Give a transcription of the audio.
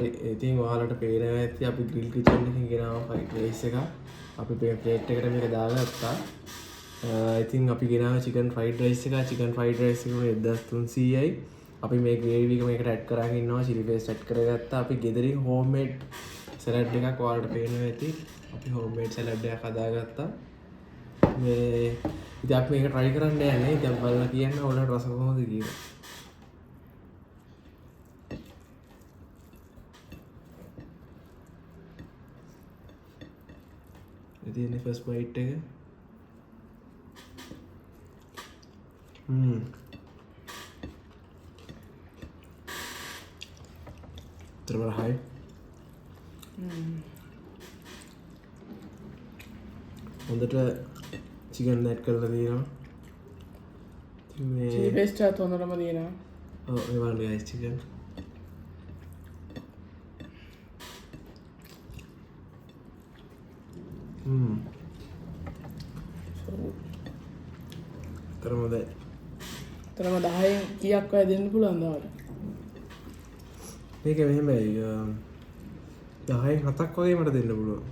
හරි ඉතින් ඔයාලට පේනවා ඇති අපි ග්‍රිල් කිචන් එකකින් ගෙනාවා ෆ්‍රයිඩ් රයිස් එක. අපි මේ ප්ලේට් එකට මේක දාගත්තා. ඉතින් අපි ගෙනාවා චිකන් ෆ්‍රයිඩ් රයිස් එක. චිකන් ෆ්‍රයිඩ් රයිස් එක 1300යි. අපි මේ ග්‍රේවි එක මේකට ඇඩ් කරගෙන ඉන්නවා. චිලි පේස්ට් ඇඩ් කරගත්තා. අපි ගෙදරින් හෝම්මේඩ් සලාඩ් එකක් ඔයාලට පේනවා ඇති. අපි හෝම්මේඩ් සලාඩ් එකක් හදාගත්තා. මේ ඉතින් අපි මේක try කරන්න යන්නේ. ඉතින් බලලා කියන්න ඔයාලට රස කොහොමද කියලා. ඉතින් first bite එක terbaik hai හොඳට චිකන් ඇඩ් කරලා තියෙනවා මේ චිලි පේස්ට් එකත් හොඳටම තියෙනවා ඔව් ඒ වගේ ගයිස් චිකන් තරමද 10න් කීයක් වගේ දෙන්න පුළුවන්ද ඔයාලට? මේක මෙහෙමයි 10න් 7ක් වගේ මට දෙන්න පුළුවන්